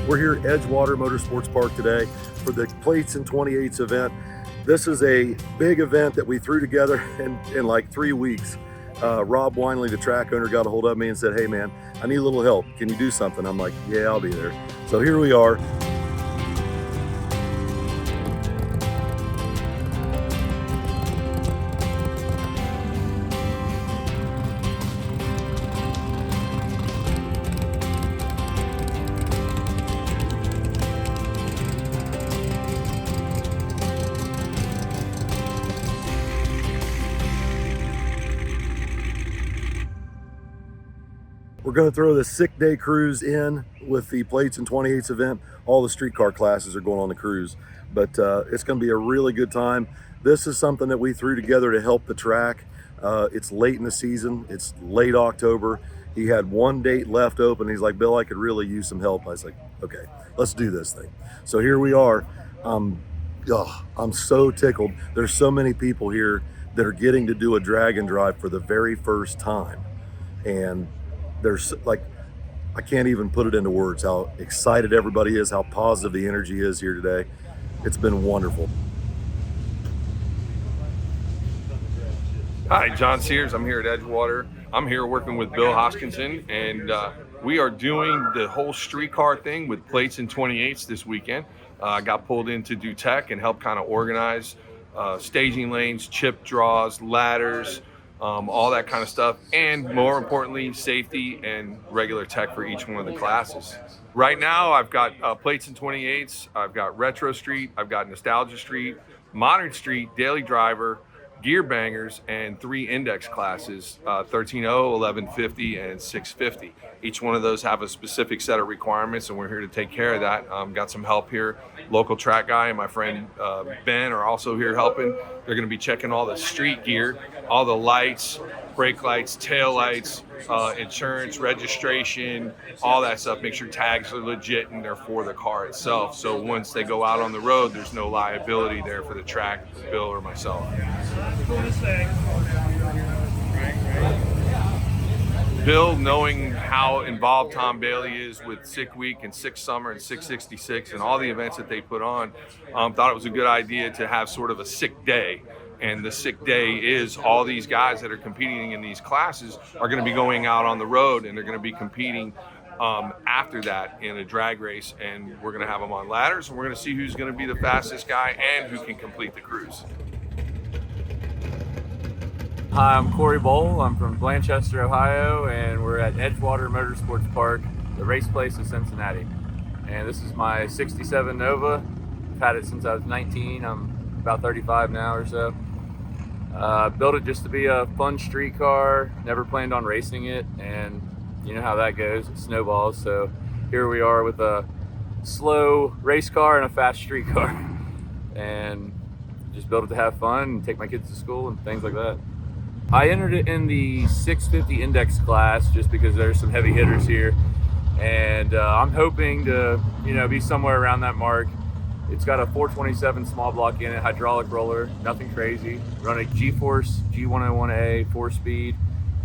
We're here at Edgewater Motorsports Park today for the Plates and 28s event. This is a big event that we threw together in like 3 weeks. Rob Winley, the track owner, got a hold of me and said, "Hey man, I need a little help. Can you do something?" I'm like, "Yeah, I'll be there." So here we are. We're going to throw the 6-day cruise in with the Plates and 28s event. All the streetcar classes are going on the cruise, but it's going to be a really good time. This is something that we threw together to help the track. It's late in the season. It's late October. He had one date left open. He's like, "Bill, I could really use some help." I was like, "Okay, let's do this thing." So here we are. I'm so tickled. There's so many people here that are getting to do a drag and drive for the very first time. And there's like, I can't even put it into words how excited everybody is, how positive the energy is here today. It's been wonderful. Hi, John Sears. I'm here at Edgewater. I'm here working with Bill Hoskinson, and we are doing the whole streetcar thing with Plates and 28s this weekend. I got pulled in to do tech and help kind of organize staging lanes, chip draws, ladders, all that kind of stuff, and more importantly, safety and regular tech for each one of the classes. Right now, I've got Plates and 28s, I've got Retro Street, I've got Nostalgia Street, Modern Street, Daily Driver, Gear Bangers, and 3 index classes, 13.0, 1150, and 650. Each one of those have a specific set of requirements, and we're here to take care of that. Got some help here. Local track guy and my friend Ben are also here helping. They're going to be checking all the street gear, all the lights, brake lights, tail lights, insurance, registration, all that stuff. Make sure tags are legit and they're for the car itself. So once they go out on the road, there's no liability there for the track, Bill or myself. Bill, knowing how involved Tom Bailey is with Sick Week and Sick Summer and 666 and all the events that they put on, thought it was a good idea to have sort of a sick day. And the sick day is all these guys that are competing in these classes are going to be going out on the road, and they're going to be competing after that in a drag race. And we're going to have them on ladders, and we're going to see who's going to be the fastest guy and who can complete the cruise. Hi, I'm Corey Bowl. I'm from Blanchester, Ohio, and we're at Edgewater Motorsports Park, the race place of Cincinnati. And this is my 67 Nova. I've had it since I was 19. I'm about 35 now or so. Built it just to be a fun street car. Never planned on racing it, and you know how that goes. It snowballs. So here we are with a slow race car and a fast street car. And just built it to have fun and take my kids to school and things like that. I entered it in the 650 index class just because there's some heavy hitters here, and I'm hoping to, be somewhere around that mark. It's got a 427 small block in it, hydraulic roller, nothing crazy. Run a G-Force G101A 4-speed,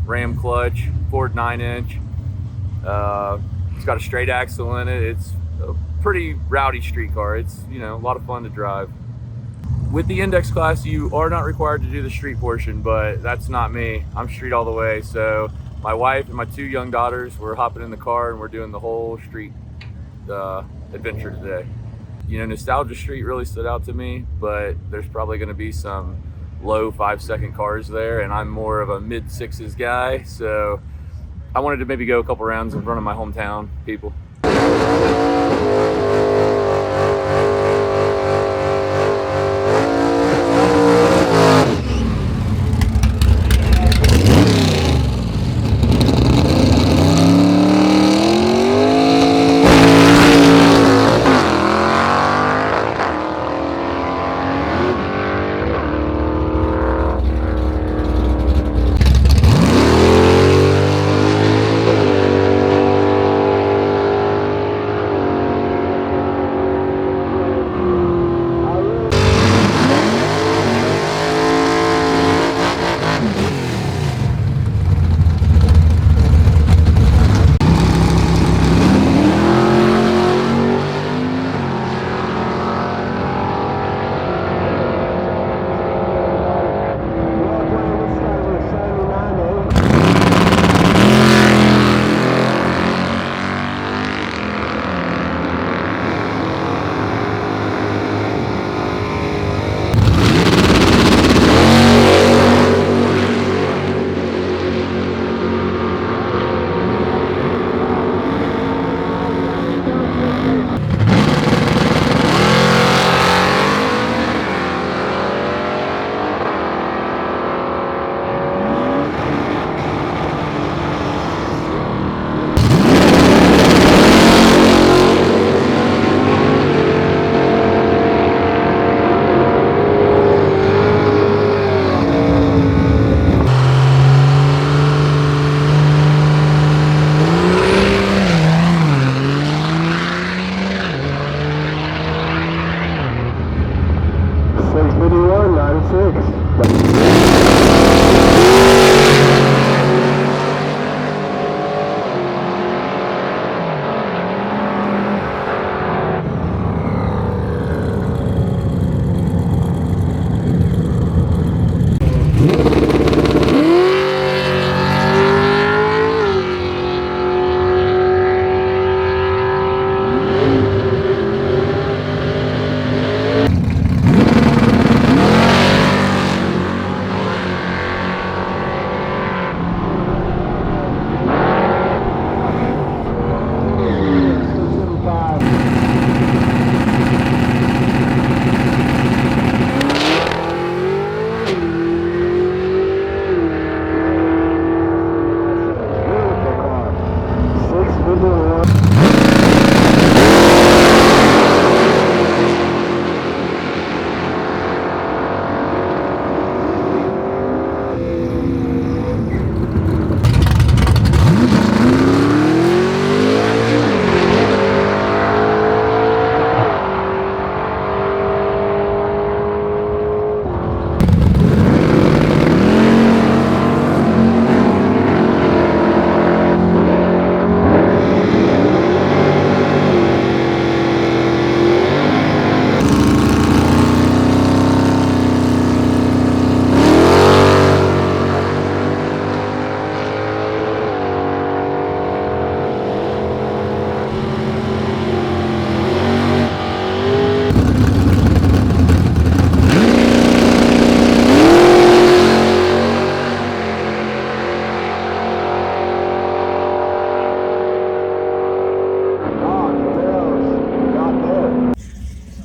Ram clutch, Ford 9-inch. It's got a straight axle in it. It's a pretty rowdy street car. It's a lot of fun to drive. With the index class, you are not required to do the street portion, but that's not me. I'm street all the way. So my wife and my 2 young daughters, we're hopping in the car and we're doing the whole street adventure today. Nostalgia Street really stood out to me, but there's probably going to be some low 5-second cars there, and I'm more of a mid-6s guy. So I wanted to maybe go a couple rounds in front of my hometown people.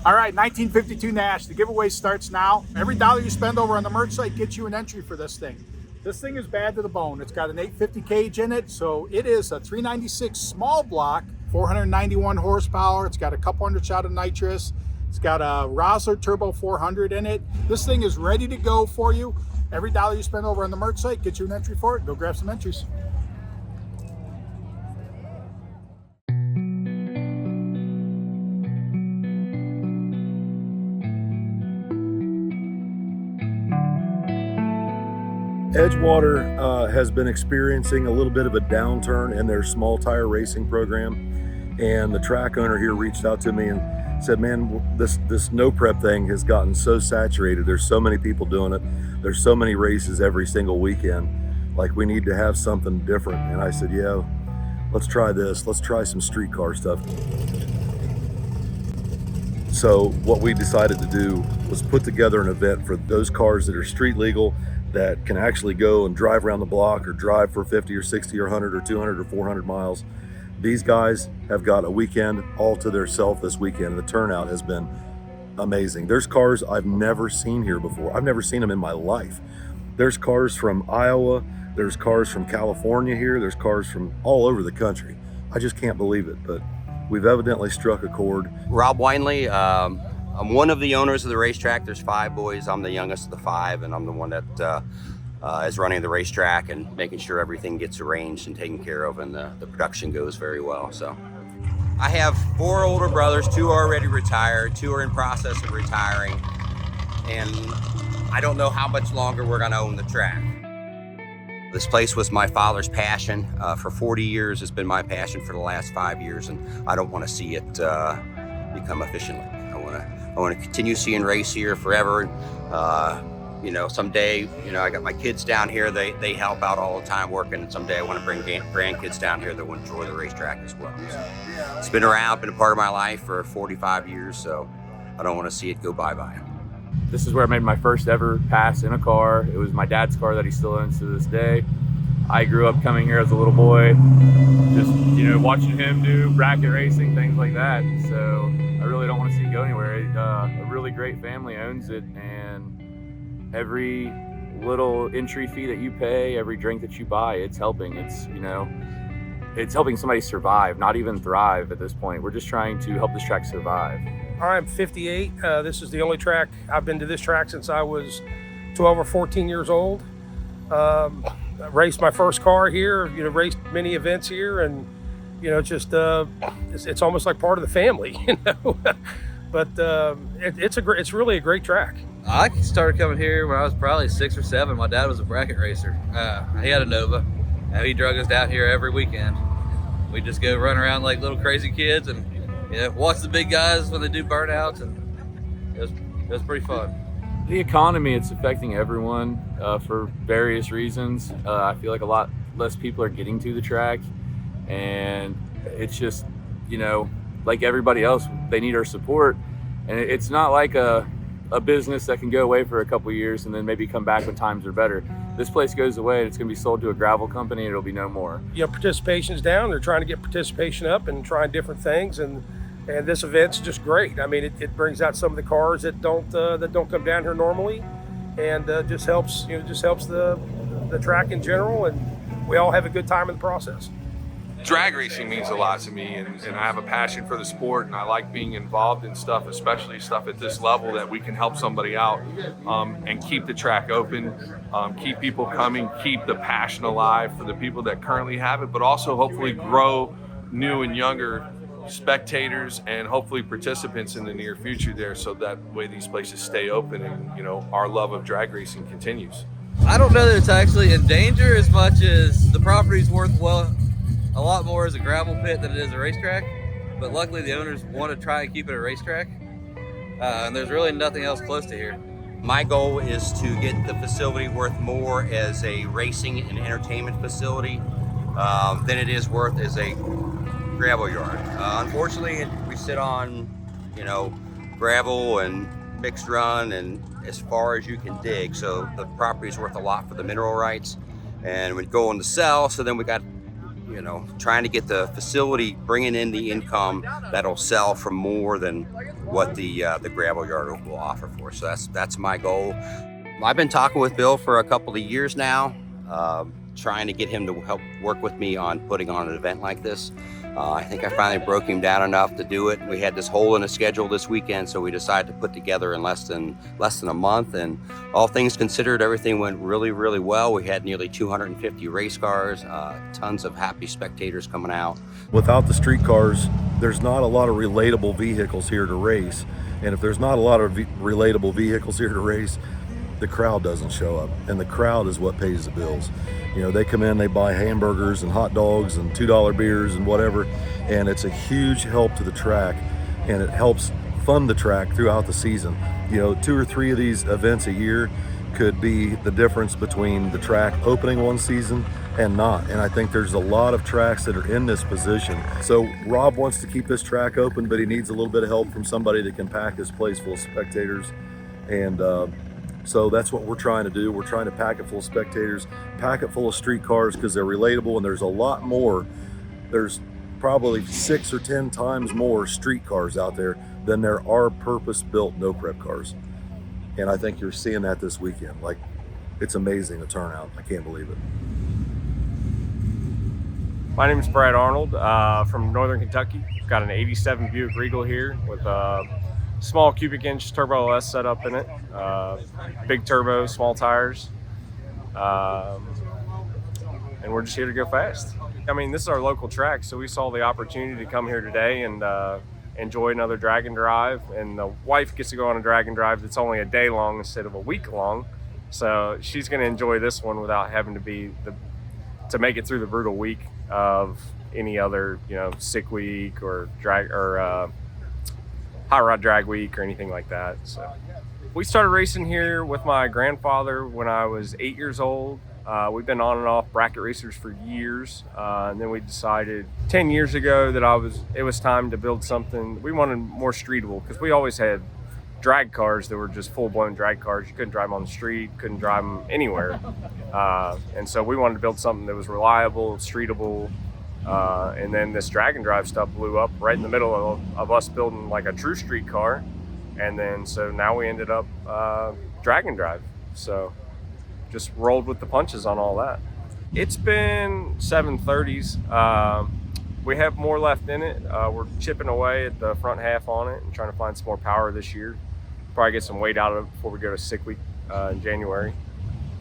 All right, 1952 Nash. The giveaway starts now. Every dollar you spend over on the merch site gets you an entry for this thing. This thing is bad to the bone. It's got an 850 cage in it, so it is a 396 small block, 491 horsepower. It's got a couple hundred shot of nitrous. It's got a Rosler Turbo 400 in it. This thing is ready to go for you. Every dollar you spend over on the merch site gets you an entry for it. Go grab some entries. Edgewater has been experiencing a little bit of a downturn in their small tire racing program, and the track owner here reached out to me and said, man, this no prep thing has gotten so saturated. There's so many people doing it. There's so many races every single weekend. Like, we need to have something different. And I said, yeah, let's try this. Let's try some street car stuff. So what we decided to do was put together an event for those cars that are street legal, that can actually go and drive around the block or drive for 50 or 60 or 100 or 200 or 400 miles. These guys have got a weekend all to themselves this weekend. The turnout has been amazing. There's cars I've never seen here before. I've never seen them in my life. There's cars from Iowa. There's cars from California here. There's cars from all over the country. I just can't believe it, but we've evidently struck a chord. Rob Winley, I'm one of the owners of the racetrack. There's 5 boys. I'm the youngest of the 5, and I'm the one that is running the racetrack and making sure everything gets arranged and taken care of, and the production goes very well. So I have 4 older brothers. 2 are already retired. 2 are in process of retiring, and I don't know how much longer we're going to own the track. This place was my father's passion. For 40 years, it's been my passion for the last 5 years, and I don't want to see it become efficient. I want to continue seeing race here forever. You know, someday, you know, I got my kids down here. They help out all the time working. Someday I want to bring grandkids down here that will enjoy the racetrack as well. So it's been around, been a part of my life for 45 years, so I don't want to see it go bye-bye. This is where I made my first ever pass in a car. It was my dad's car that he still owns to this day. I grew up coming here as a little boy, just, you know, watching him do bracket racing, things like that. So I really don't want to see it go anywhere. A really great family owns it, and every little entry fee that you pay, every drink that you buy, it's helping. It's, you know, it's helping somebody survive, not even thrive at this point. We're just trying to help this track survive. I'm 58. This is the only track. I've been to this track since I was 12 or 14 years old. I raced my first car here, you know, raced many events here, and, you know, just it's almost like part of the family, you know. But it's really a great track. I started coming here when I was probably 6 or 7. My dad was a bracket racer. He had a Nova, and he drug us down here every weekend. We just go run around like little crazy kids and watch the big guys when they do burnouts, and it was pretty fun. The economy, it's affecting everyone for various reasons. I feel like a lot less people are getting to the track, and it's just, like everybody else, they need our support. And it's not like a business that can go away for a couple of years and then maybe come back when times are better. This place goes away and it's going to be sold to a gravel company and it'll be no more. Participation's down. They're trying to get participation up and trying different things, and this event's just great. I mean, it brings out some of the cars that don't come down here normally, and just helps the track in general, and we all have a good time in the process. Drag racing means a lot to me, and I have a passion for the sport, and I like being involved in stuff, especially stuff at this level that we can help somebody out and keep the track open, keep people coming, keep the passion alive for the people that currently have it, but also hopefully grow new and younger spectators and hopefully participants in the near future there, so that way these places stay open and our love of drag racing continues. I don't know that it's actually in danger as much as the property's worth a lot more as a gravel pit than it is a racetrack, but luckily the owners want to try and keep it a racetrack, and there's really nothing else close to here. My goal is to get the facility worth more as a racing and entertainment facility than it is worth as a gravel yard. Unfortunately, we sit on, gravel and mixed run and as far as you can dig. So the property is worth a lot for the mineral rights, and we go on to sell. So then we got, trying to get the facility bringing in the income that'll sell for more than what the gravel yard will offer for. So that's my goal. I've been talking with Bill for a couple of years now, trying to get him to help work with me on putting on an event like this. I think I finally broke him down enough to do it. We had this hole in the schedule this weekend, so we decided to put together in less than a month. And all things considered, everything went really, really well. We had nearly 250 race cars, tons of happy spectators coming out. Without the street cars, there's not a lot of relatable vehicles here to race. And if there's not a lot of relatable vehicles here to race, the crowd doesn't show up, and the crowd is what pays the bills. They come in, they buy hamburgers and hot dogs and $2 beers and whatever, and it's a huge help to the track, and it helps fund the track throughout the season. 2 or 3 of these events a year could be the difference between the track opening one season and not. And I think there's a lot of tracks that are in this position. So Rob wants to keep this track open, but he needs a little bit of help from somebody that can pack his place full of spectators. And so that's what we're trying to do. We're trying to pack it full of spectators, pack it full of street cars, because they're relatable, and there's a lot more. There's probably 6 or 10 times more street cars out there than there are purpose-built no-prep cars. And I think you're seeing that this weekend. Like, it's amazing, the turnout. I can't believe it. My name is Brad Arnold from Northern Kentucky. Got an 87 Buick Regal here with small cubic inch turbo LS setup in it, big turbo, small tires, and we're just here to go fast. I mean, this is our local track, so we saw the opportunity to come here today and enjoy another drag and drive, and the wife gets to go on a drag and drive that's only a day long instead of a week long, so she's going to enjoy this one without having to make it through the brutal week of any other sick week or drag or hot rod drag week or anything like that. So we started racing here with my grandfather when I was 8 years old. We've been on and off bracket racers for years, and then we decided 10 years ago that it was time to build something. We wanted more streetable, because we always had drag cars that were just full-blown drag cars. You couldn't drive them on the street, couldn't drive them anywhere, and so we wanted to build something that was reliable, streetable. And then this drag and drive stuff blew up right in the middle of us building like a true street car. And then so now we ended up drag and drive. So just rolled with the punches on all that. It's been 730s. We have more left in it. We're chipping away at the front half on it and trying to find some more power this year. Probably get some weight out of it before we go to sick week in January.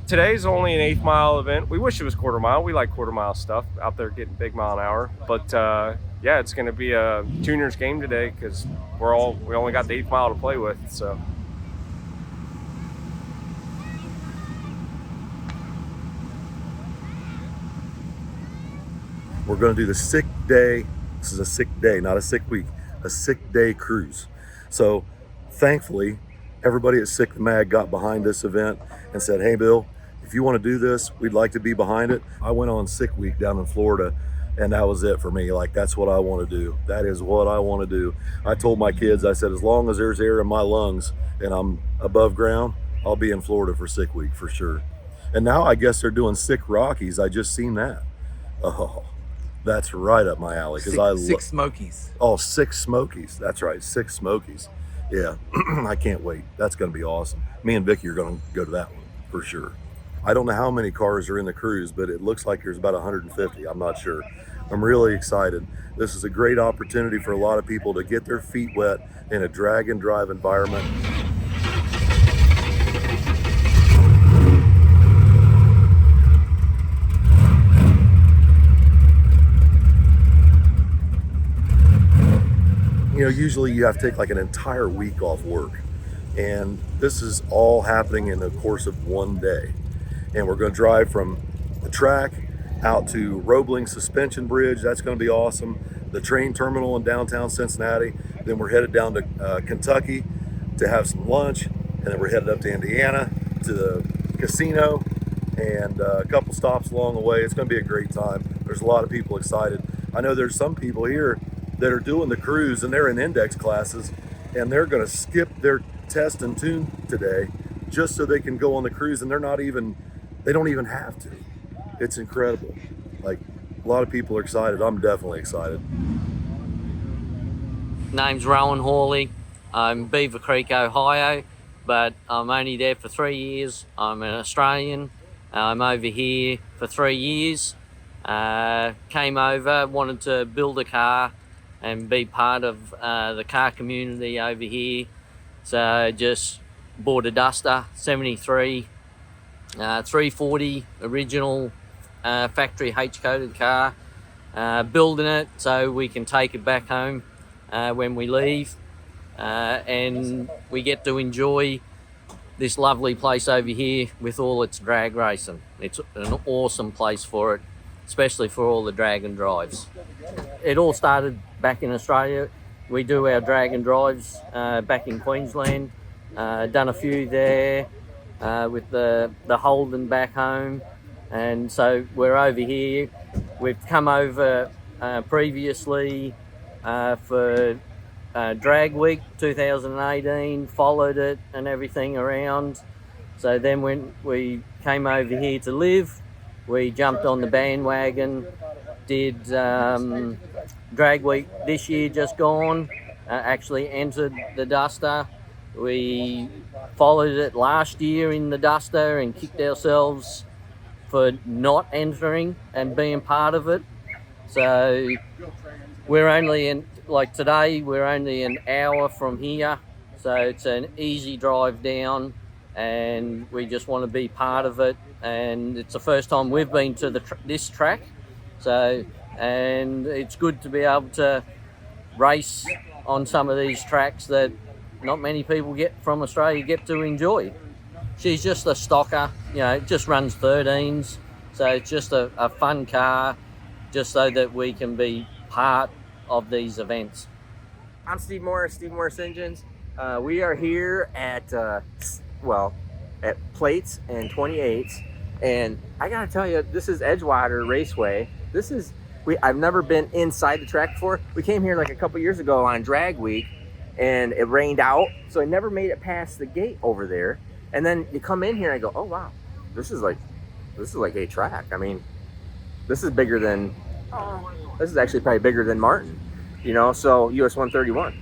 Today's only an 1/8 mile event. We wish it was quarter mile. We like quarter mile stuff out there getting big mile an hour. But yeah, it's going to be a tuner's game today, because we only got the 1/8 mile to play with. So We're going to do the sick day. This is a sick day, not a sick week, a sick day cruise. So thankfully, everybody at Sick the Mag got behind this event and said, hey, Bill, if you want to do this, we'd like to be behind it. I went on sick week down in Florida, and that was it for me. Like, that's what I want to do. That is what I want to do. I told my kids, I said, as long as there's air in my lungs and I'm above ground, I'll be in Florida for sick week for sure. And now I guess they're doing Sick Rockies. I just seen that. Oh, that's right up my alley. Six Smokies. Oh, Six Smokies. That's right, Six Smokies. Yeah, I can't wait. That's going to be awesome. Me and Vicky are going to go to that one for sure. I don't know how many cars are in the cruise, but it looks like there's about 150. I'm not sure. I'm really excited. This is a great opportunity for a lot of people to get their feet wet in a drag and drive environment. You know, usually you have to take like an entire week off work, and this is all happening in the course of one day. And we're going to drive from the track out to Roebling Suspension Bridge. That's going to be awesome. The train terminal in downtown Cincinnati. Then we're headed down to Kentucky to have some lunch, and then we're headed up to Indiana to the casino, and a couple stops along the way. It's going to be a great time. There's a lot of people excited. I know there's some people here that are doing the cruise, and they're in index classes, and they're going to skip their test and tune today just so they can go on the cruise, and they don't even have to. It's incredible. Like, a lot of people are excited. I'm definitely excited. Name's Rowan Hawley. I'm Beaver Creek, Ohio, but I'm only there for 3 years. I'm an Australian. I'm over here for 3 years. Came over, wanted to build a car and be part of the car community over here. So just bought a Duster 73, 340 original factory H-coated car. Building it so we can take it back home when we leave, and we get to enjoy this lovely place over here with all its drag racing. It's an awesome place for it, especially for all the drag and drives. It all started back in Australia. We do our drag and drives back in Queensland. Done a few there with the Holden back home, and so we're over here. We've come over previously for Drag Week 2018, followed it and everything around. So then when we came over here to live, we jumped on the bandwagon, did Drag Week this year just gone, actually entered the Duster. We followed it last year in the Duster and kicked ourselves for not entering and being part of it. So we're only in, like today, we're only an hour from here. So it's an easy drive down, and we just want to be part of it. And it's the first time we've been to this track. So, and it's good to be able to race on some of these tracks that not many people from Australia get to enjoy. She's just a stocker, you know, it just runs 13s. So it's just a fun car, just so that we can be part of these events. I'm Steve Morris, Steve Morris Engines. We are here at, at Plates and 28s. And I gotta tell you, this is Edgewater Raceway. I've never been inside the track before. We came here like a couple years ago on Drag Week, and it rained out, so I never made it past the gate over there. And then you come in here and I go, oh wow, this is like a track. I mean, this is actually probably bigger than Martin, you know, so US 131.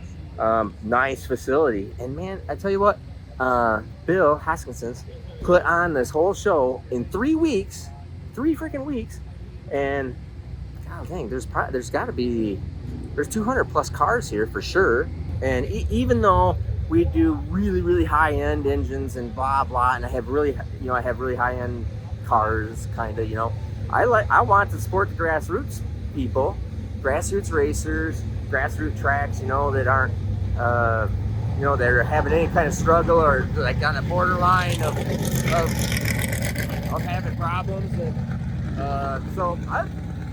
Nice facility. And man, I tell you what, Bill Hoskinson put on this whole show in 3 weeks, 3 freaking weeks. And god dang, there's 200 plus cars here for sure. And even though we do really, really high-end engines and blah blah, and I have really high-end cars, kind of, you know, I want to support the grassroots people, grassroots racers, grassroots tracks, you know, that aren't you know, that are having any kind of struggle or like on the borderline of having problems. And so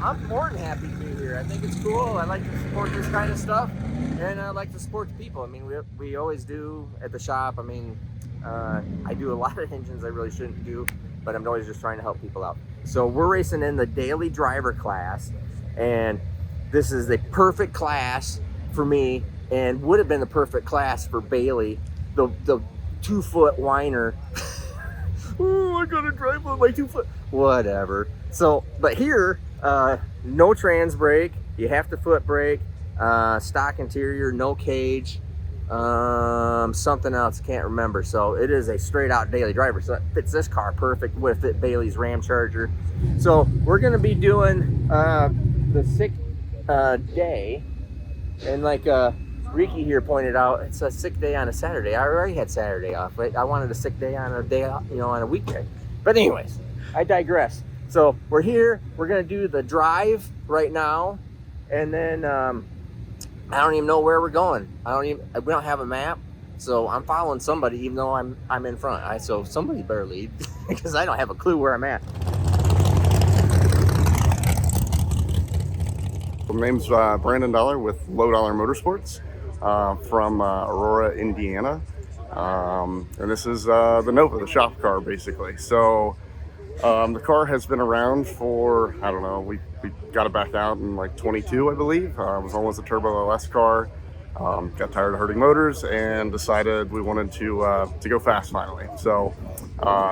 I'm more than happy to be here. I think it's cool. I like to support this kind of stuff, and I like to support the people. I mean, we always do at the shop. I mean, I do a lot of engines I really shouldn't do, but I'm always just trying to help people out. So we're racing in the daily driver class, and this is the perfect class for me, and would have been the perfect class for Bailey, the 2-foot whiner. Oh, I gotta drive with my 2-foot. Whatever. So, but here, no trans brake. You have to foot brake. Stock interior, no cage. Something else, can't remember. So it is a straight out daily driver. So it fits this car perfect. Would fit Bailey's Ram Charger. So we're gonna be doing the 6th day, and like Ricky here pointed out, it's a sick day on a Saturday. I already had Saturday off, but I wanted a sick day on a day, on a weekday. But anyways, I digress. So we're here. We're gonna do the drive right now, and then I don't even know where we're going. We don't have a map, so I'm following somebody, even though I'm in front. So somebody better lead because I don't have a clue where I'm at. My name's Brandon Dollar with Low Dollar Motorsports from Aurora, Indiana. And this is the Nova, the shop car, basically. So the car has been around for, I don't know, we got it back out in like 22, I believe. It was almost a Turbo LS car. Got tired of hurting motors and decided we wanted to go fast finally. So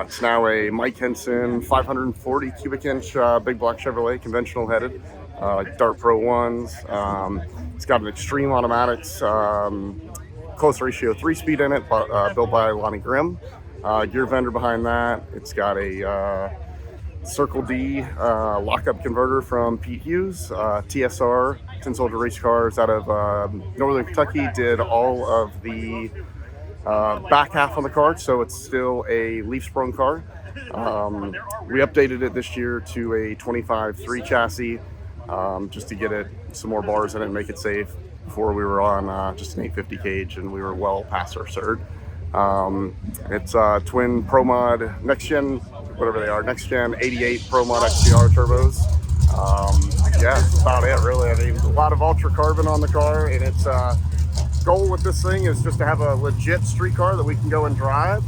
it's now a Mike Henson 540 cubic inch big block Chevrolet, conventional headed, Dart Pro 1s. It's got an Extreme Automatics close ratio 3-speed in it, built by Lonnie Grimm. Gear vendor behind that. It's got a Circle D lockup converter from Pete Hughes. TSR, Tin Soldier Race Cars out of Northern Kentucky, did all of the back half on the car, so it's still a leaf sprung car. We updated it this year to a 25-3 chassis, just to get it some more bars in it and make it safe. Before we were on just an 850 cage, and we were well past our cert. It's twin Pro Mod next gen, whatever they are, next gen 88 Pro Mod XCR turbos. Yeah, that's about it really. I mean, a lot of ultra carbon on the car, and its goal with this thing is just to have a legit street car that we can go and drive.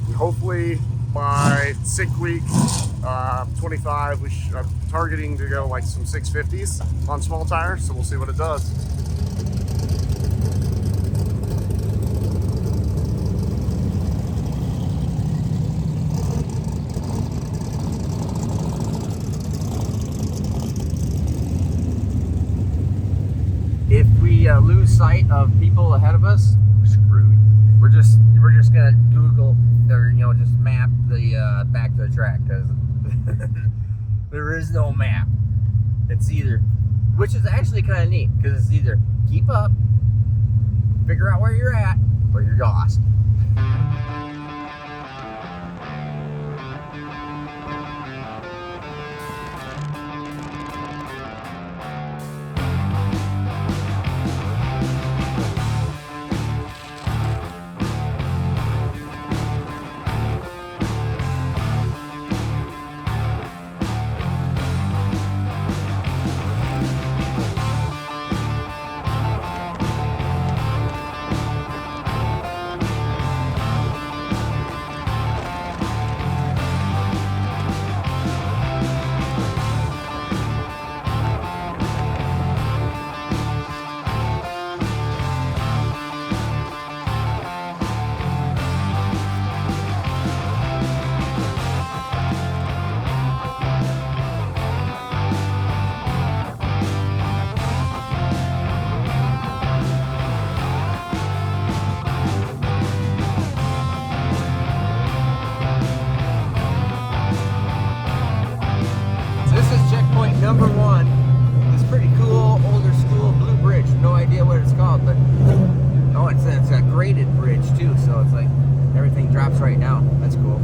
And hopefully by 6 weeks, 25, I'm targeting to go like some 650s on small tires, so we'll see what it does. If we lose sight of people ahead of us, we're screwed. We're just gonna Google or just map the back to the track, because there is no map. It's either, which is actually kind of neat, because it's either keep up, figure out where you're at, or you're lost. Number one, this pretty cool, older school blue bridge. No idea what it's called, but oh, it's a graded bridge too, so it's like everything drops right down. That's cool.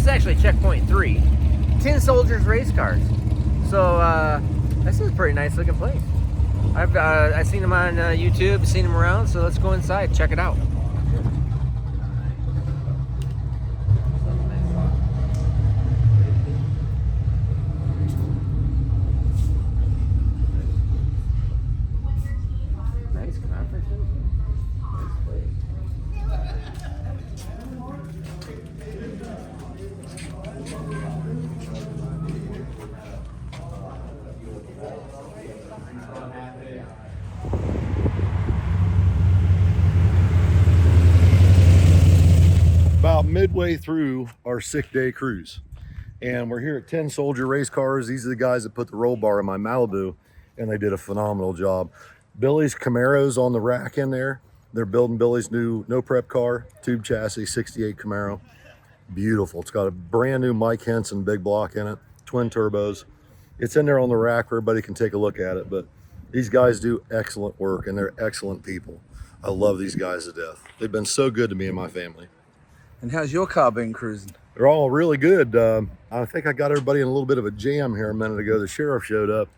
is actually checkpoint 3. Tin Soldiers race cars. So this is a pretty nice looking place. I've seen them on YouTube, seen them around, so let's go inside, check it out. Nice conference. Nice place. About midway through our 6-day cruise, and we're here at 10 Soldier Race Cars. These are the guys that put the roll bar in my Malibu, and they did a phenomenal job. Billy's Camaro's on the rack in there. They're building Billy's new no prep car, tube chassis, 68 Camaro. Beautiful. It's got a brand new Mike Henson big block in it, twin turbos. It's in there on the rack where everybody can take a look at it, but these guys do excellent work, and they're excellent people. I love these guys to death. They've been so good to me and my family. And how's your car been cruising? They're all really good. I think I got everybody in a little bit of a jam here a minute ago. The sheriff showed up.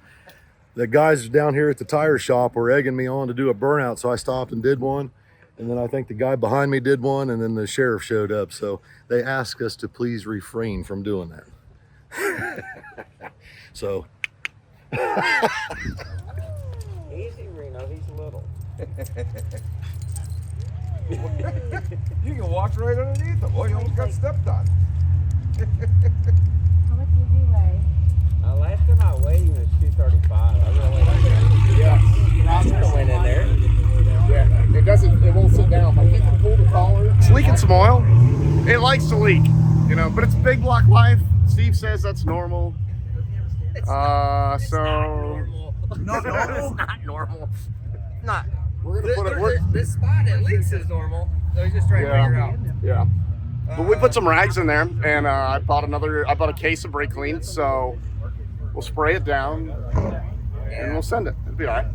The guys down here at the tire shop were egging me on to do a burnout, so I stopped and did one. And then I think the guy behind me did one, and then the sheriff showed up. So they asked us to please refrain from doing that. So. Easy, Reno, he's little. You can walk right underneath them. Boy, you almost got stepped on. How much did you weigh? Last time I weighed he was 235. I really Yeah. went in there. Yeah, it won't sit down. But you can pull the collar. It's leaking some oil. It likes to leak, you know, but it's big block life. Steve says that's normal. Not so normal. not normal. It's not normal. Not. We're gonna put it. This spot at least is normal. So he's just trying to figure it out. Yeah. But we put some rags in there, and I bought a case of brake clean, so we'll spray it down and we'll send it. It'll be all right.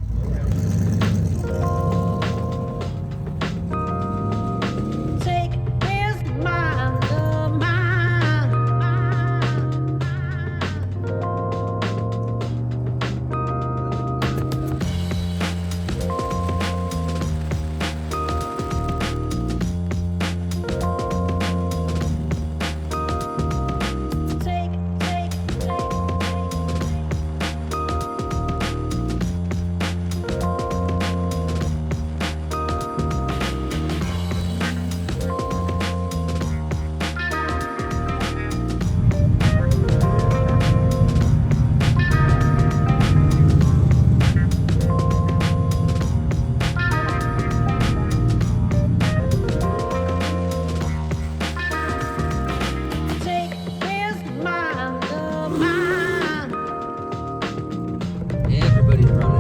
Everybody's running.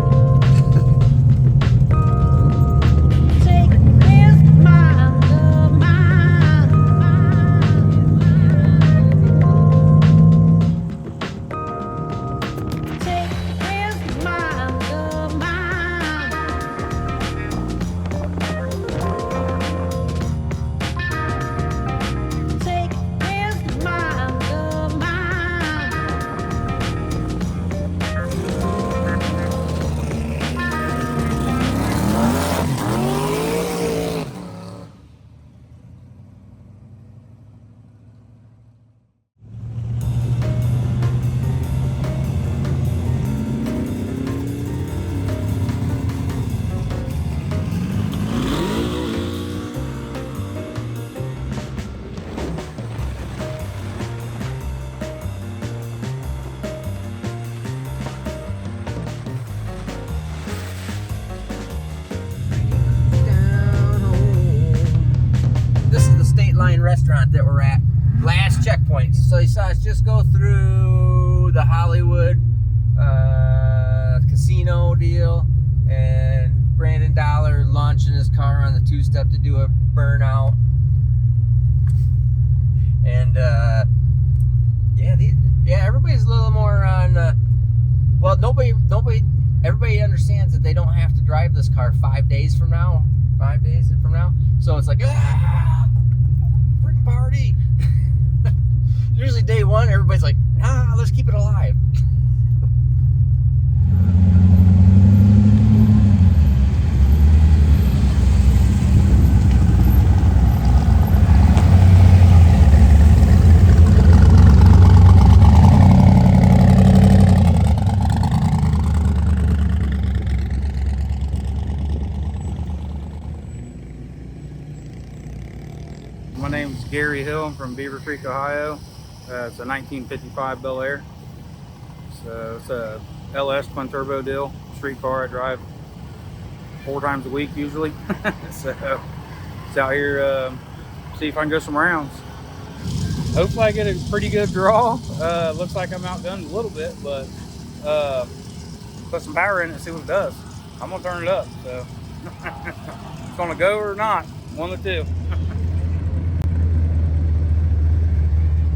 Restaurant that we're at, last checkpoint. So you saw us just go through the Hollywood casino deal, and Brandon Dollar launching his car on the two-step to do a burnout. And everybody's a little more on. Well, everybody understands that they don't have to drive this car 5 days from now. 5 days from now. So it's like, party. Usually day one, everybody's like, let's keep it alive. My name's Gary Hill. I'm from Beaver Creek, Ohio. It's a 1955 Bel Air. So it's a LS twin turbo deal, street car. I drive 4 times a week usually. So it's out here, see if I can go some rounds. Hopefully I get a pretty good draw. Looks like I'm outgunned a little bit, but put some power in it and see what it does. I'm gonna turn it up, so it's gonna go or not, one of the two.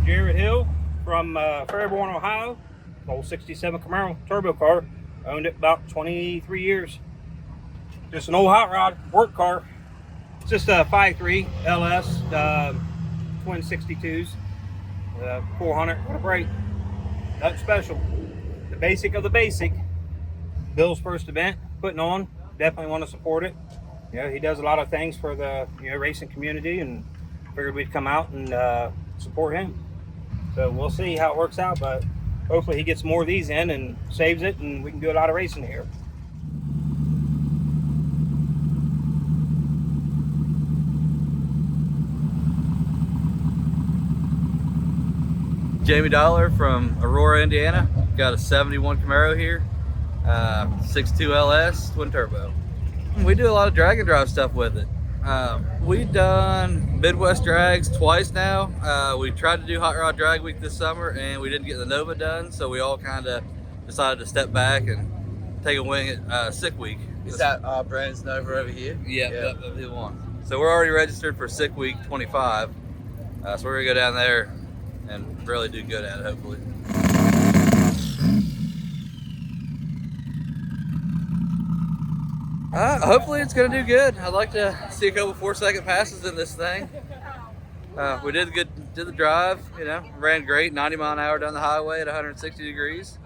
Jared Hill from Fairborn, Ohio. Old 67 Camaro turbo car. Owned it about 23 years. Just an old hot rod work car. It's just a 5.3 LS twin 62s. 400. What a brake. Nothing special. The basic of the basic. Bill's first event, putting on. Definitely want to support it. You know, he does a lot of things for the racing community, and figured we'd come out and support him. So we'll see how it works out, but hopefully he gets more of these in and saves it, and we can do a lot of racing here. Jamie Dollar from Aurora, Indiana. Got a 71 Camaro here, 6.2 LS twin turbo. We do a lot of drag and drive stuff with it. We've done Midwest drags twice now. We tried to do Hot Rod Drag Week this summer and we didn't get the Nova done, so we all kind of decided to step back and take a wing at Sick Week. Is that Brandon's Nova over here? Yeah, that's the one. So we're already registered for Sick Week 25. So we're gonna go down there and really do good at it, hopefully. Hopefully it's gonna do good. I'd like to see a couple 4-second passes in this thing. We did the drive, ran great, 90 mile an hour down the highway at 160 degrees.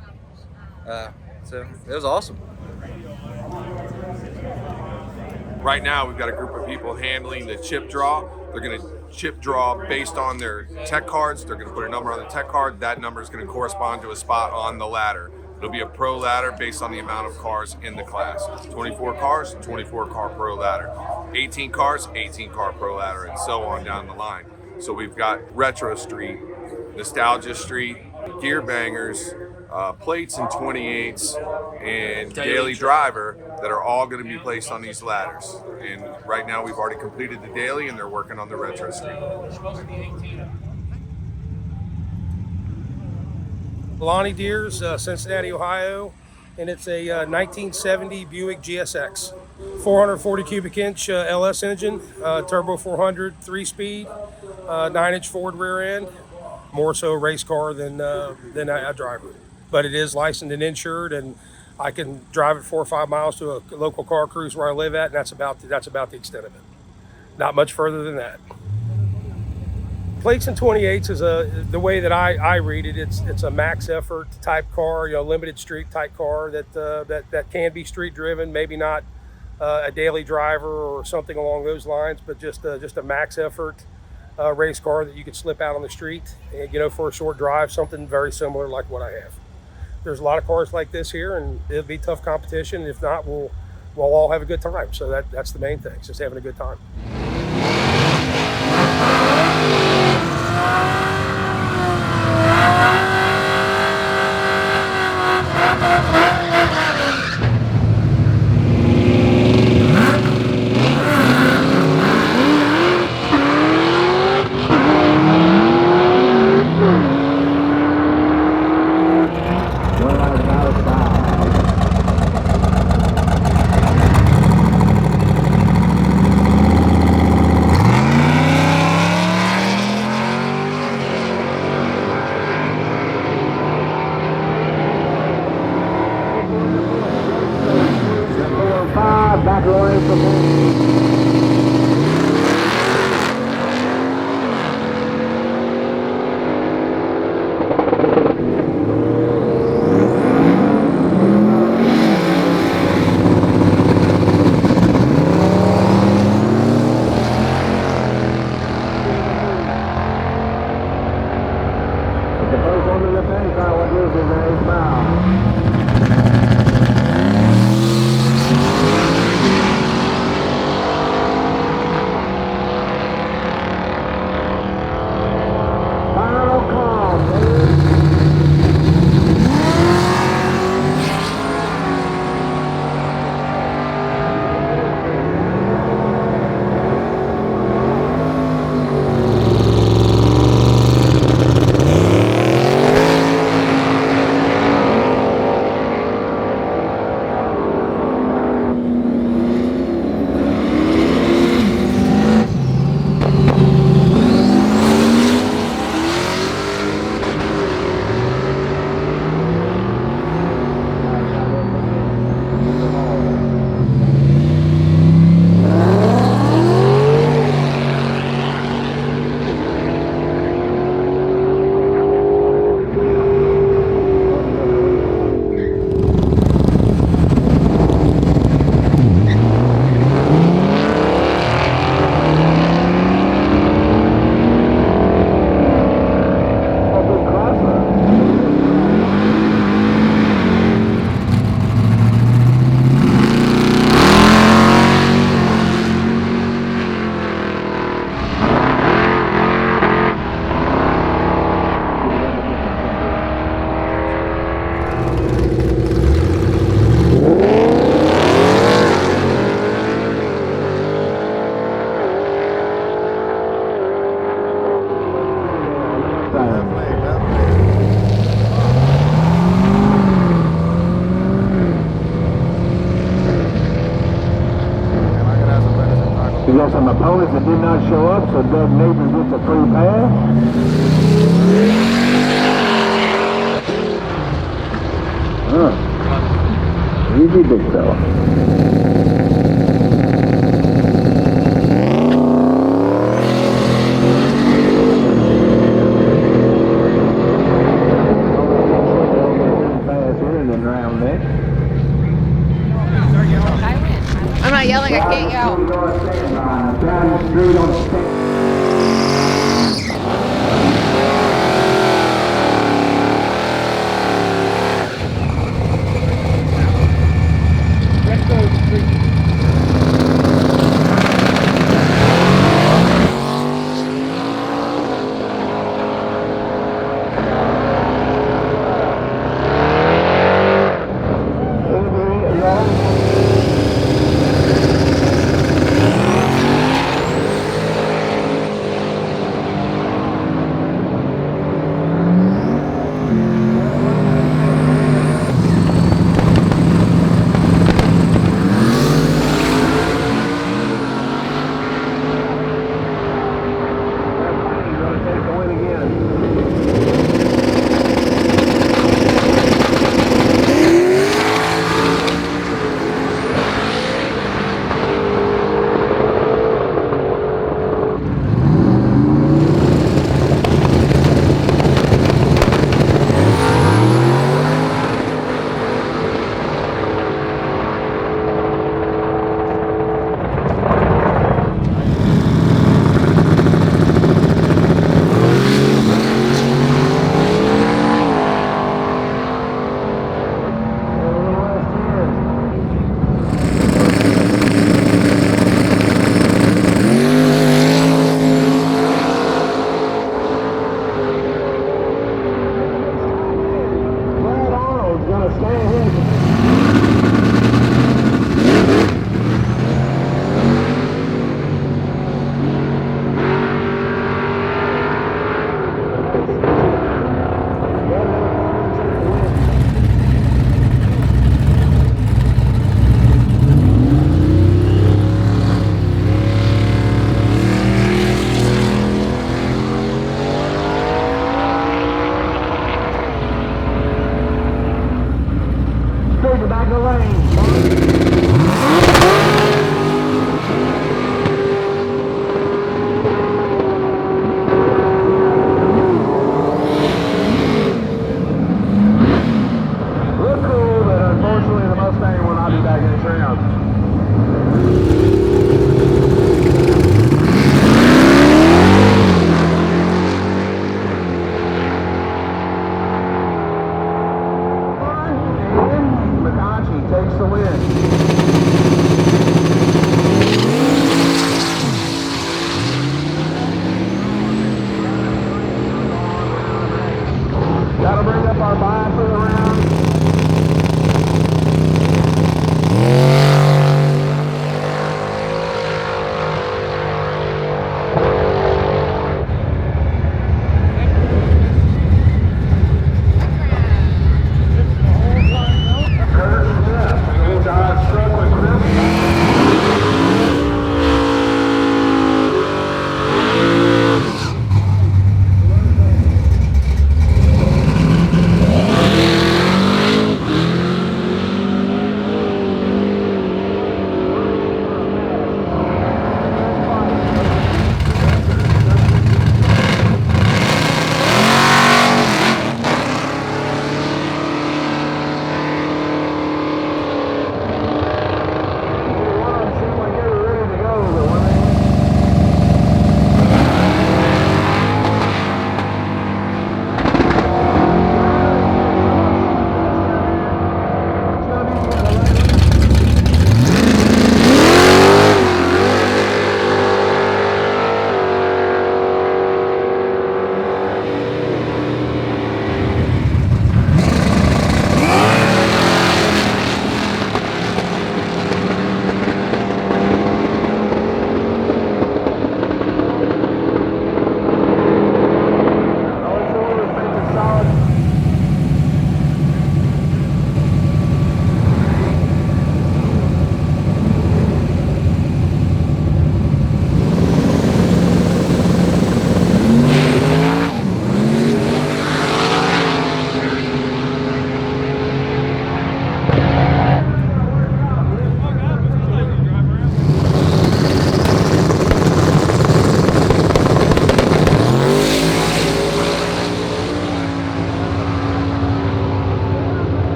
So it was awesome. Right now, we've got a group of people handling the chip draw. They're going to chip draw based on their tech cards. They're going to put a number on the tech card. That number is going to correspond to a spot on the ladder. It'll be a pro ladder based on the amount of cars in the class. 24 cars, 24 car pro ladder. 18 cars, 18 car pro ladder, and so on down the line. So we've got Retro Street, Nostalgia Street, Gear Bangers, Plates and 28s, and Daily Driver that are all going to be placed on these ladders. And right now we've already completed the daily and they're working on the Retro Street. Lonnie Deers, Cincinnati, Ohio, and it's a 1970 Buick GSX. 440 cubic inch LS engine, turbo 400, 3-speed, 9-inch Ford rear end. More so a race car than a driver. But it is licensed and insured, and I can drive it 4 or 5 miles to a local car cruise where I live at, and that's about the extent of it. Not much further than that. Plates and 28s is the way that I read it. It's a max effort type car, limited street type car that can be street driven. Maybe not a daily driver or something along those lines, but just a max effort race car that you could slip out on the street and for a short drive. Something very similar like what I have. There's a lot of cars like this here, and it'll be tough competition. If not, we'll all have a good time. So that's the main thing. It's just having a good time. some opponents that did not show up, so Doug Nathan gets a free pass. Easy, big fella. I'm not yelling, I can't yell.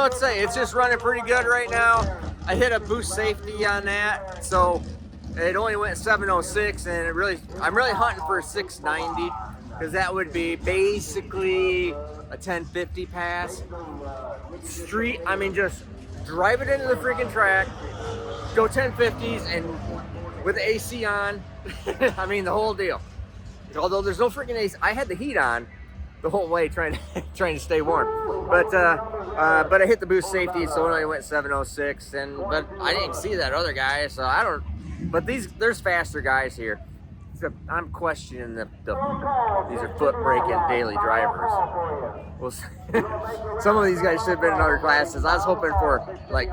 know what to say. It's just running pretty good right now. I hit a boost safety on that, so it only went 706, and I'm really hunting for a 690, because that would be basically a 1050 pass. Street, I mean, just drive it into the freaking track, go 1050s, and with the AC on, I mean, the whole deal. Although there's no freaking AC, I had the heat on the whole way trying to stay warm. But I hit the boost safety, so it only went 706. But I didn't see that other guy, so I don't. But there's faster guys here. So I'm questioning these are foot breaking daily drivers. Well, some of these guys should have been in other classes. I was hoping for like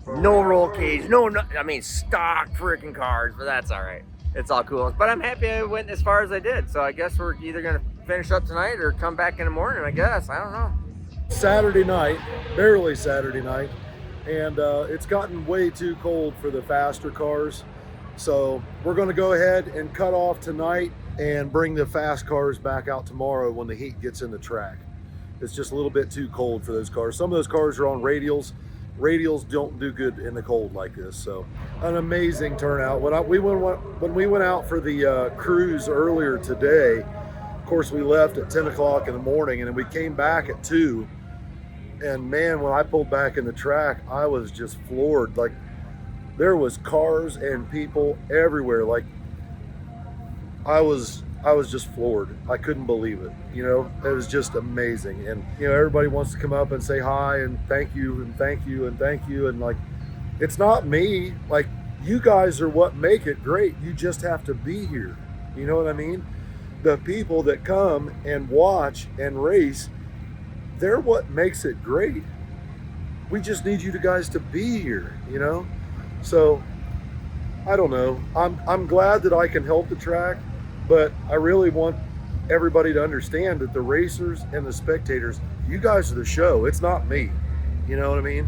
no roll cage, I mean stock freaking cars, but that's all right. It's all cool. But I'm happy I went as far as I did. So I guess we're either gonna finish up tonight or come back in the morning, I guess. I don't know. Saturday night, barely Saturday night, and it's gotten way too cold for the faster cars. So we're gonna go ahead and cut off tonight and bring the fast cars back out tomorrow when the heat gets in the track. It's just a little bit too cold for those cars. Some of those cars are on radials. Radials don't do good in the cold like this. So an amazing turnout. When we went out for the cruise earlier today, of course we left at 10 o'clock in the morning, and then we came back at 2. And man, when I pulled back in the track, I was just floored. Like, there was cars and people everywhere. Like, I was just floored. I couldn't believe it. You know, it was just amazing. And, you know, everybody wants to come up and say hi and thank you and thank you and thank you. And like, it's not me. Like, you guys are what make it great. You just have to be here. You know what I mean? The people that come and watch and race, they're what makes it great. We just need you guys to be here, you know? So, I don't know. I'm glad that I can help the track, but I really want everybody to understand that the racers and the spectators, you guys are the show. It's not me. You know what I mean?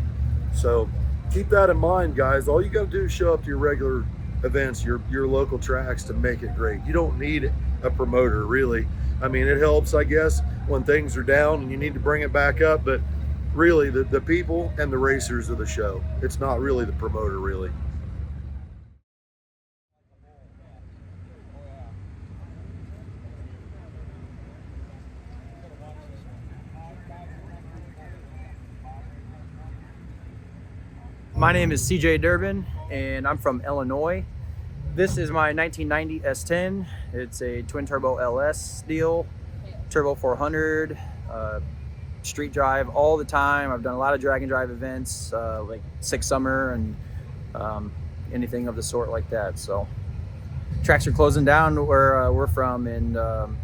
So keep that in mind, guys. All you got to do is show up to your regular events, your local tracks, to make it great. You don't need a promoter, really. I mean, it helps, I guess, when things are down and you need to bring it back up, but really the people and the racers are the show. It's not really the promoter, really. My name is CJ Durbin, and I'm from Illinois. This is my 1990 S10. It's a twin turbo LS deal, turbo 400, street drive all the time. I've done a lot of drag and drive events, like Six Summer and anything of the sort like that. So tracks are closing down where we're from, and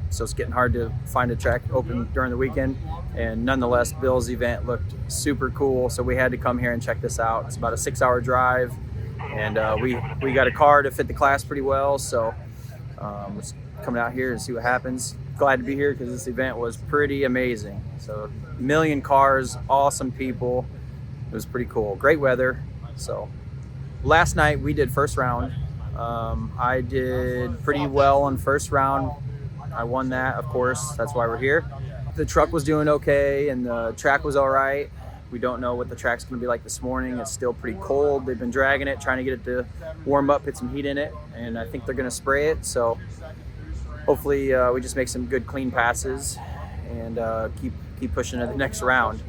so it's getting hard to find a track open during the weekend. And nonetheless, Bill's event looked super cool, so we had to come here and check this out. It's about a 6-hour drive, and we got a car to fit the class pretty well, so we're just coming out here and see what happens. Glad to be here because this event was pretty amazing. So 1 million cars, awesome people. It was pretty cool. Great weather. So last night we did first round. I did pretty well on first round. I won that, of course. That's why we're here. The truck was doing okay and the track was all right. We don't know what the track's going to be like this morning. It's still pretty cold. They've been dragging it, trying to get it to warm up, put some heat in it, and I think they're going to spray it. So hopefully we just make some good clean passes and keep pushing to the next round.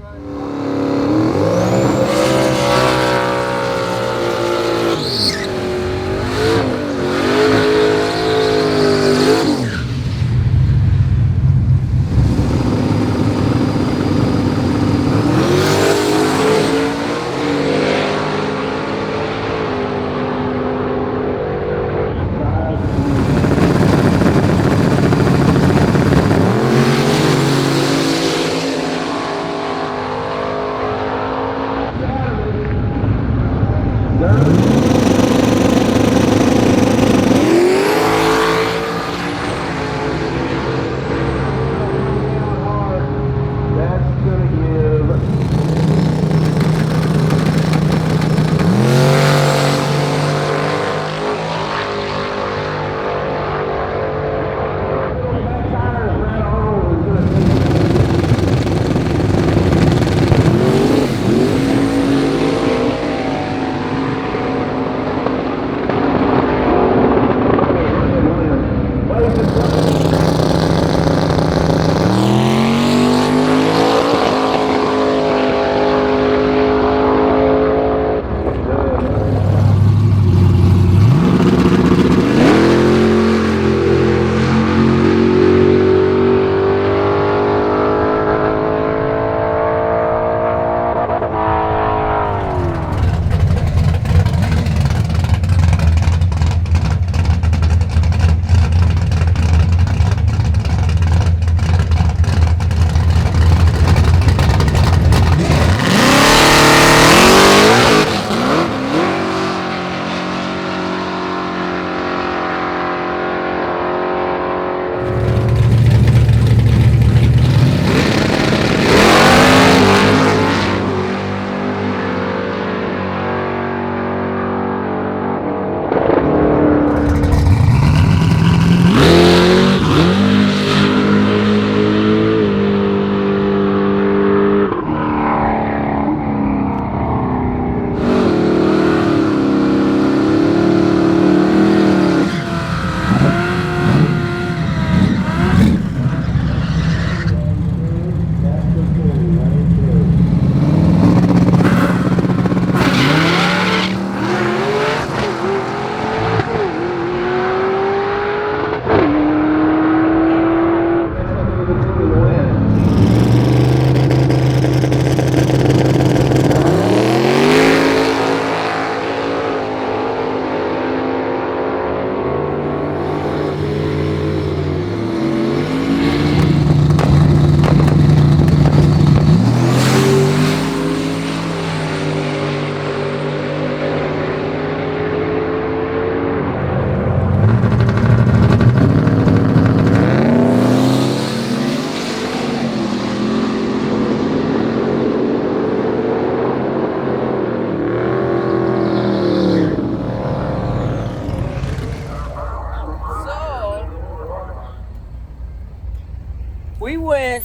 We went,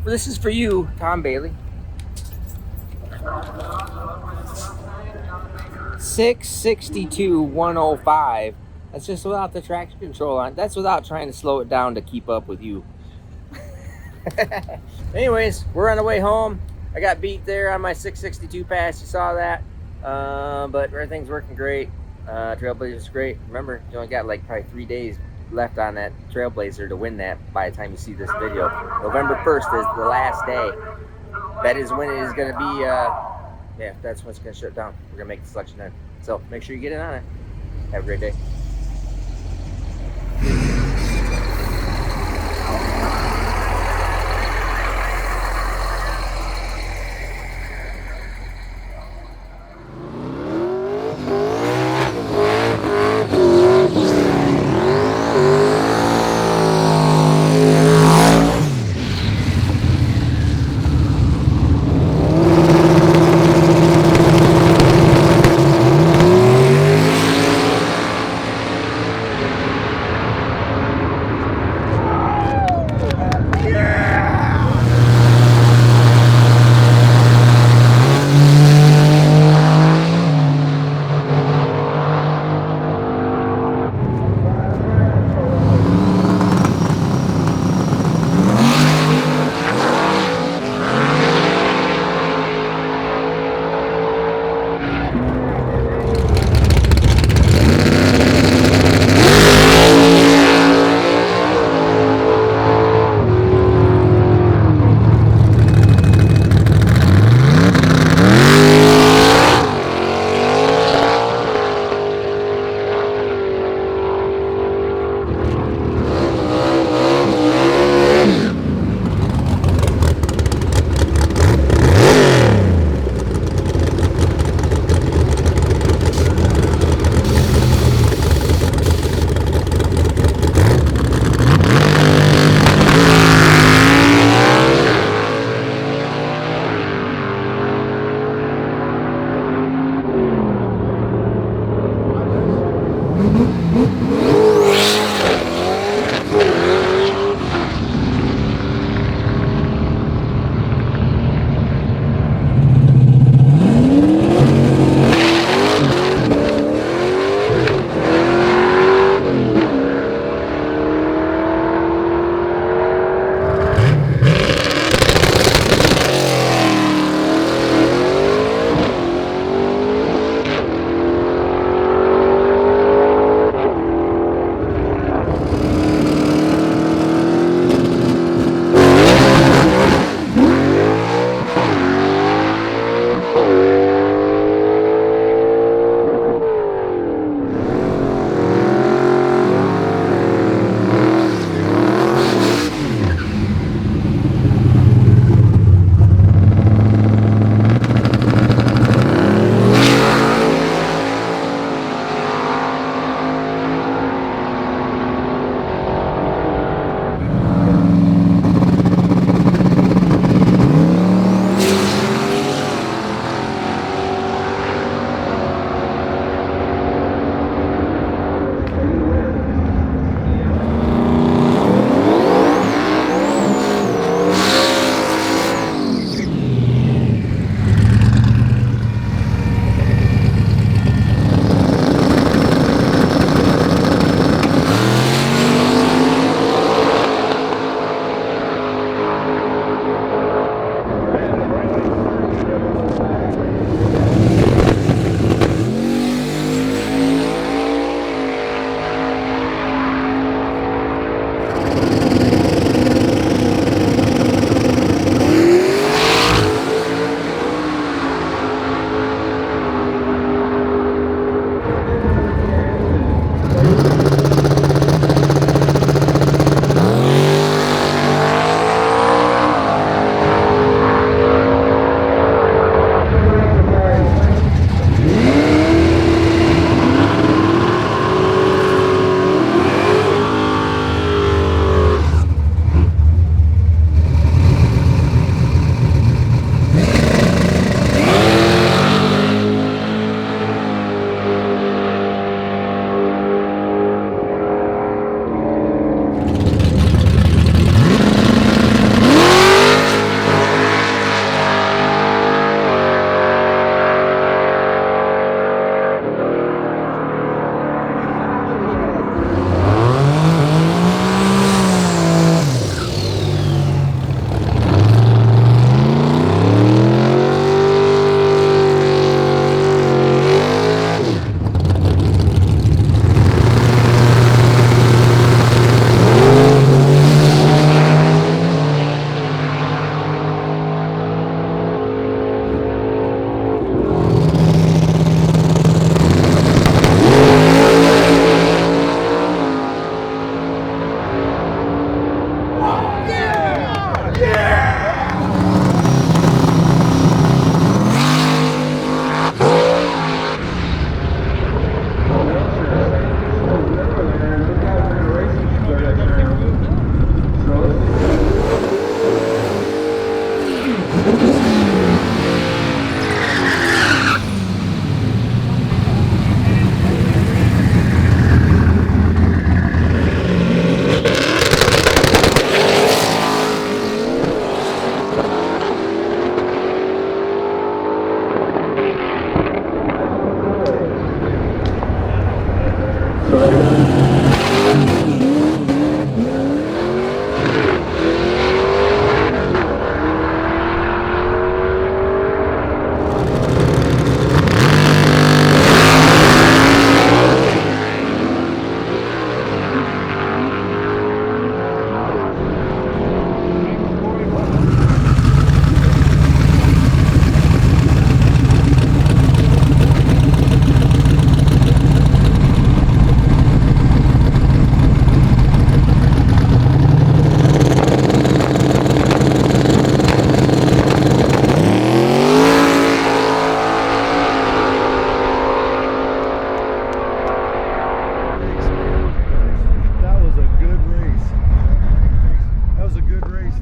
this is for you, Tom Bailey. 662.105. That's just without the traction control on. That's without trying to slow it down to keep up with you. Anyways, we're on the way home. I got beat there on my 662 pass. You saw that. But everything's working great. Trailblazer's great. Remember, you only got like probably 3 days left on that Trailblazer to win that by the time you see this video. November 1st is the last day. That is when it is going to be, yeah, that's when it's going to shut down. We're going to make the selection then. So make sure you get in on it. Have a great day.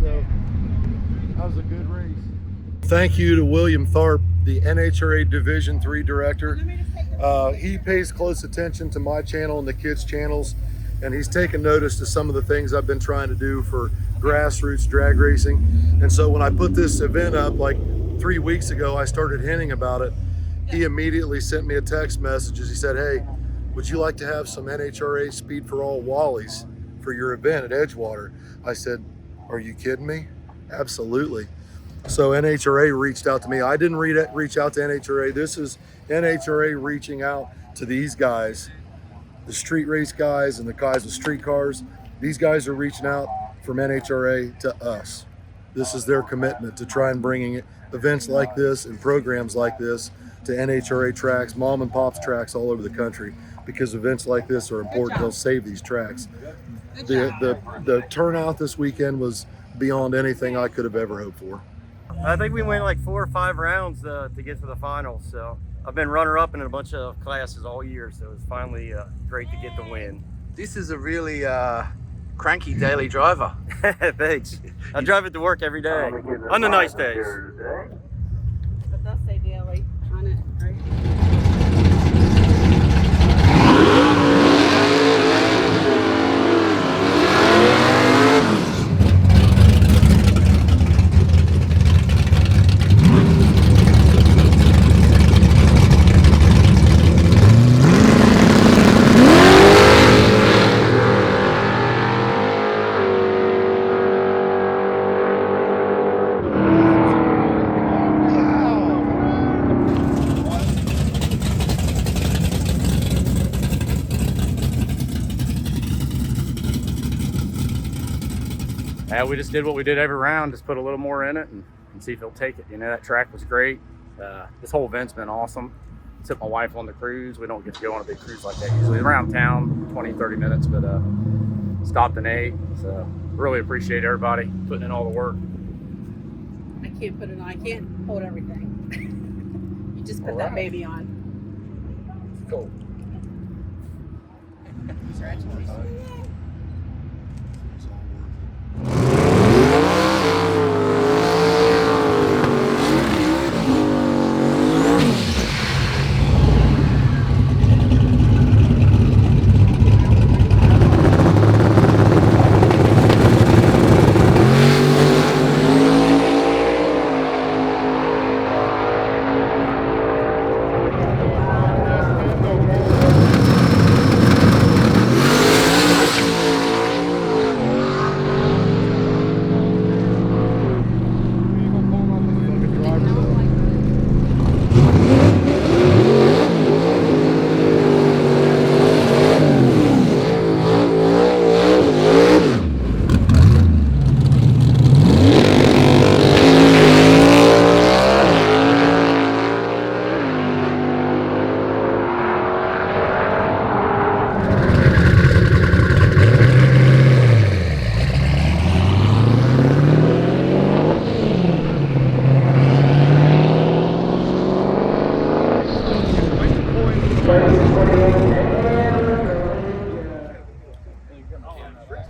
So that was a good race. Thank you to William Tharp, the NHRA Division III Director. He pays close attention to my channel and the kids' channels, and he's taken notice to some of the things I've been trying to do for grassroots drag racing. And so when I put this event up like 3 weeks ago, I started hinting about it. He immediately sent me a text message. He said, "Hey, would you like to have some NHRA Speed for All Wallies for your event at Edgewater?" I said, "Are you kidding me?" Absolutely. So NHRA reached out to me. I didn't reach out to NHRA. This is NHRA reaching out to these guys, the street race guys and the guys with street cars. These guys are reaching out from NHRA to us. This is their commitment to try and bringing events like this and programs like this to NHRA tracks, mom and pop's tracks all over the country, because events like this are important. They'll save these tracks. The turnout this weekend was beyond anything I could have ever hoped for. I think we went like 4 or 5 rounds to get to the finals. So I've been runner-up in a bunch of classes all year, so it's finally great to get the win. This is a really cranky daily driver. Thanks. I drive it to work every day on the nice days. But does say daily on it, right? Yeah, we just did what we did every round, just put a little more in it and see if it'll take it. You know, that track was great. This whole event's been awesome. Took my wife on the cruise. We don't get to go on a big cruise like that usually. Around town, 20, 30 minutes, but stopped and ate. So really appreciate everybody putting in all the work. I can't put it on. I can't hold everything. You just put that baby on. Cool. Congratulations.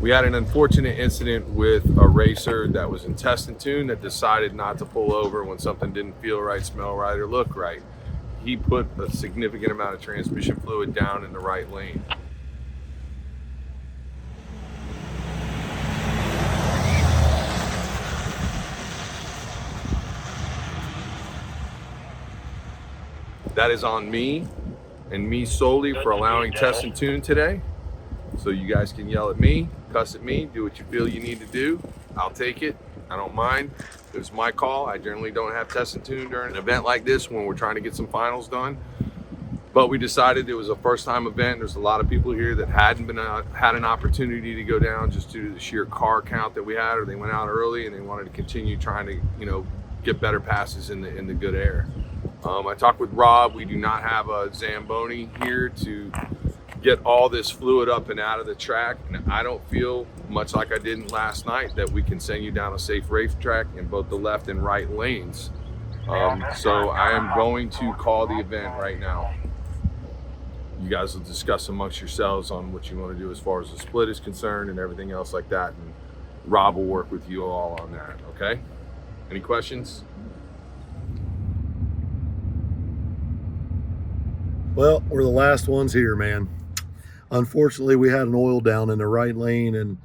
We had an unfortunate incident with a racer that was in test and tune that decided not to pull over when something didn't feel right, smell right, or look right. He put a significant amount of transmission fluid down in the right lane. That is on me, and me solely, for allowing test and tune today. So you guys can yell at me, cuss at me, do what you feel you need to do. I'll take it. I don't mind. It was my call. I generally don't have test and tune during an event like this when we're trying to get some finals done. But we decided it was a first-time event. There's a lot of people here that hadn't been had an opportunity to go down just due to the sheer car count that we had, or they went out early and they wanted to continue trying to, get better passes in the good air. I talked with Rob. We do not have a Zamboni here to get all this fluid up and out of the track, and I don't feel, much like I didn't last night, that we can send you down a safe racetrack in both the left and right lanes. So I am going to call the event right now. You guys will discuss amongst yourselves on what you want to do as far as the split is concerned and everything else like that, and Rob will work with you all on that, okay? Any questions? Well, we're the last ones here, man. Unfortunately, we had an oil down in the right lane, and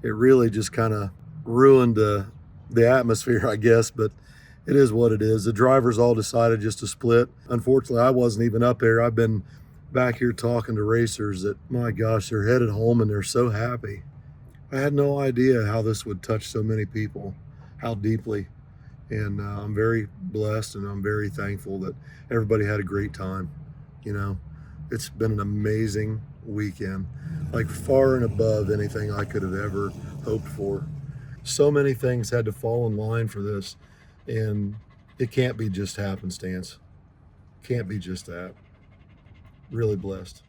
it really just kind of ruined the atmosphere, I guess, but it is what it is. The drivers all decided just to split. Unfortunately, I wasn't even up there. I've been back here talking to racers that, my gosh, they're headed home and they're so happy. I had no idea how this would touch so many people, how deeply. And I'm very blessed, and I'm very thankful that everybody had a great time. You know, it's been an amazing weekend, like far and above anything I could have ever hoped for. So many things had to fall in line for this, and it can't be just happenstance. Can't be just that. Really blessed.